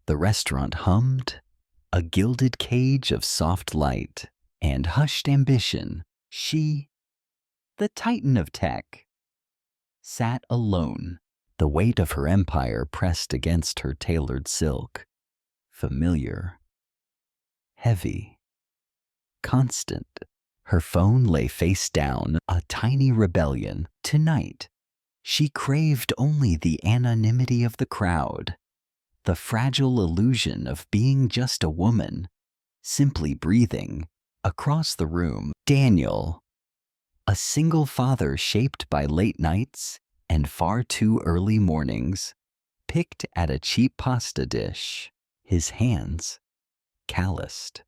The restaurant hummed, a gilded cage of soft light and hushed ambition. She, the titan of tech, sat alone, the weight of her empire pressed against her tailored silk, familiar, heavy, constant. Her phone lay face down, a tiny rebellion. Tonight, she craved only the anonymity of the crowd, the fragile illusion of being just a woman, simply breathing. Across the room, Daniel, a single father shaped by late nights and far too early mornings, picked at a cheap pasta dish, his hands calloused,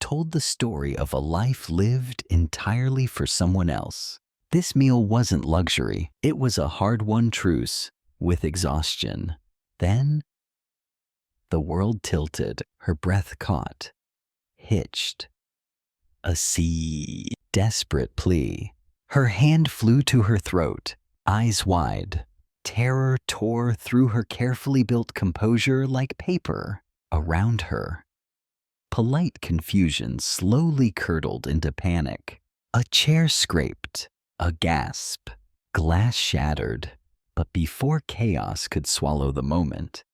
told the story of a life lived entirely for someone else. This meal wasn't luxury, it was a hard-won truce with exhaustion. Then, the world tilted, her breath caught, hitched. A desperate plea. Her hand flew to her throat, eyes wide. Terror tore through her carefully built composure like paper around her. Polite confusion slowly curdled into panic. A chair scraped, a gasp, glass shattered. But before chaos could swallow the moment,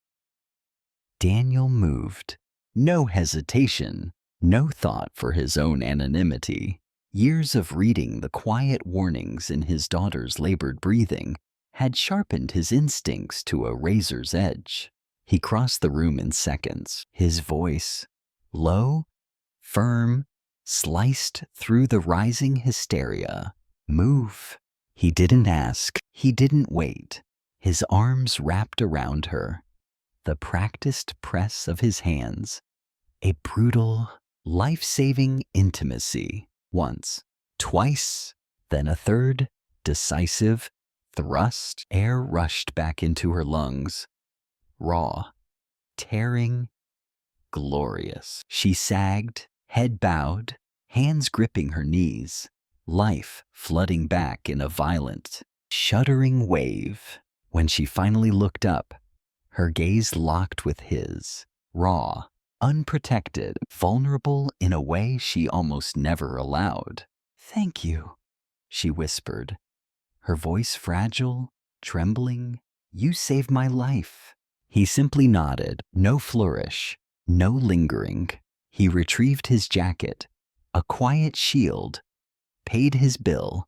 Daniel moved. No hesitation, no thought for his own anonymity. Years of reading the quiet warnings in his daughter's labored breathing had sharpened his instincts to a razor's edge. He crossed the room in seconds, his voice, low, firm, sliced through the rising hysteria. Move. He didn't ask, he didn't wait. His arms wrapped around her, the practiced press of his hands, a brutal, life-saving intimacy. Once, twice, then a third, decisive thrust. Air rushed back into her lungs, raw, tearing, glorious. She sagged, head bowed, hands gripping her knees, life flooding back in a violent, shuddering wave. When she finally looked up, her gaze locked with his, raw, unprotected, vulnerable in a way she almost never allowed. "Thank you," she whispered, her voice fragile, trembling. "You saved my life." He simply nodded, no flourish, no lingering. He retrieved his jacket, a quiet shield, paid his bill,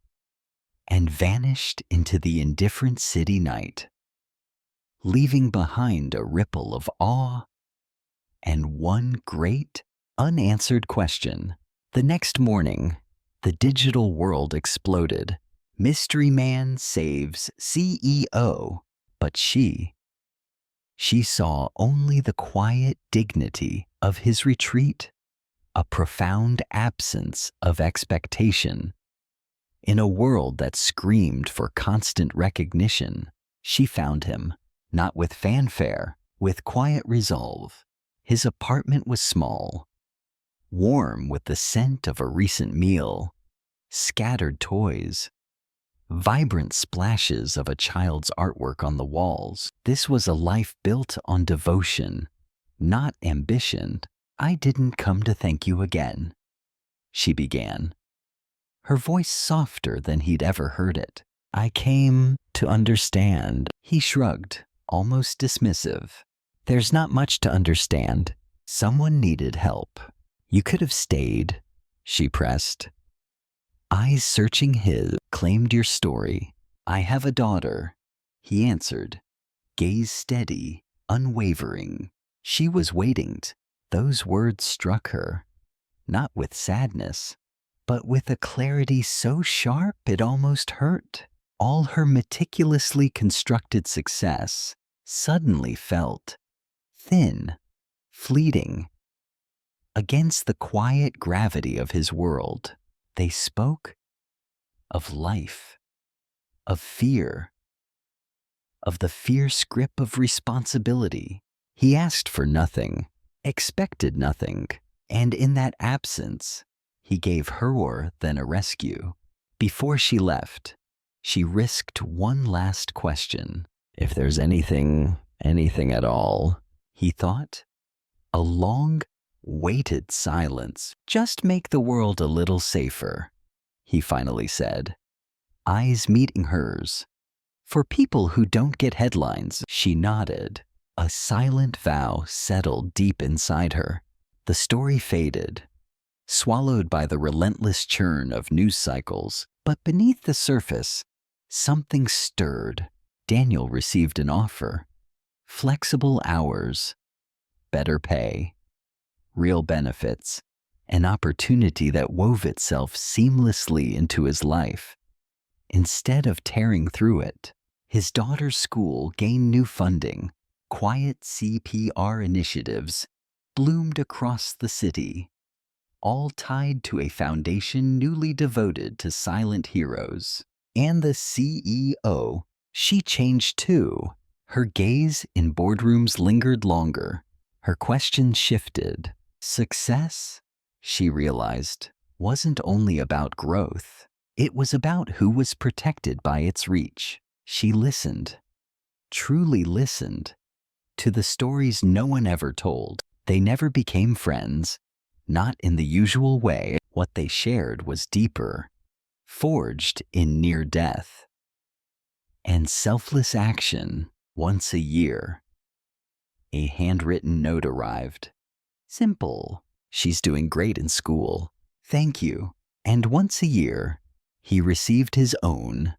and vanished into the indifferent city night, leaving behind a ripple of awe and one great, unanswered question. The next morning, the digital world exploded. Mystery man saves CEO, but she saw only the quiet dignity of his retreat, a profound absence of expectation. In a world that screamed for constant recognition, she found him, not with fanfare, with quiet resolve. His apartment was small, warm with the scent of a recent meal, scattered toys, vibrant splashes of a child's artwork on the walls. This was a life built on devotion, not ambition. "I didn't come to thank you again," she began, her voice softer than he'd ever heard it. "I came to understand." He shrugged, almost dismissive. "There's not much to understand. Someone needed help. You could have stayed," she pressed, eyes searching his. "Claimed your story. I have a daughter," he answered, gaze steady, unwavering. She was waiting. Those words struck her, not with sadness, but with a clarity so sharp it almost hurt. All her meticulously constructed success suddenly felt thin, fleeting. Against the quiet gravity of his world, they spoke of life, of fear, of the fierce grip of responsibility. He asked for nothing, expected nothing, and in that absence, he gave her more than a rescue. Before she left, she risked one last question. "If there's anything at all he thought. A long, weighted silence. Just make the world a little safer, he finally said, eyes meeting hers. For people who don't get headlines, she nodded. A silent vow settled deep inside her. The story faded, swallowed by the relentless churn of news cycles. But beneath the surface, something stirred. Daniel received an offer. Flexible hours, better pay, real benefits, an opportunity that wove itself seamlessly into his life. Instead of tearing through it, his daughter's school gained new funding. Quiet CPR initiatives bloomed across the city, all tied to a foundation newly devoted to silent heroes. And the CEO, she changed too. Her gaze in boardrooms lingered longer. Her questions shifted. Success, she realized, wasn't only about growth. It was about who was protected by its reach. She listened, truly listened, to the stories no one ever told. They never became friends, not in the usual way. What they shared was deeper, forged in near death, and selfless action. Once a year, a handwritten note arrived. Simple. She's doing great in school. Thank you. And once a year, he received his own,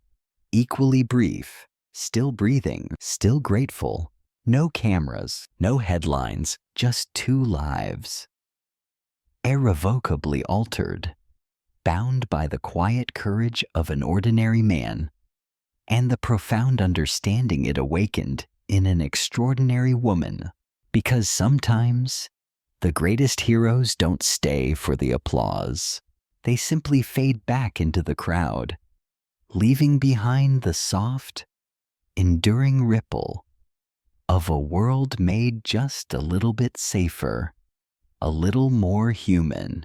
equally brief, still breathing, still grateful. No cameras, no headlines, just 2 lives. Irrevocably altered, bound by the quiet courage of an ordinary man and the profound understanding it awakened in an extraordinary woman. Because sometimes, the greatest heroes don't stay for the applause. They simply fade back into the crowd, leaving behind the soft, enduring ripple of a world made just a little bit safer, a little more human.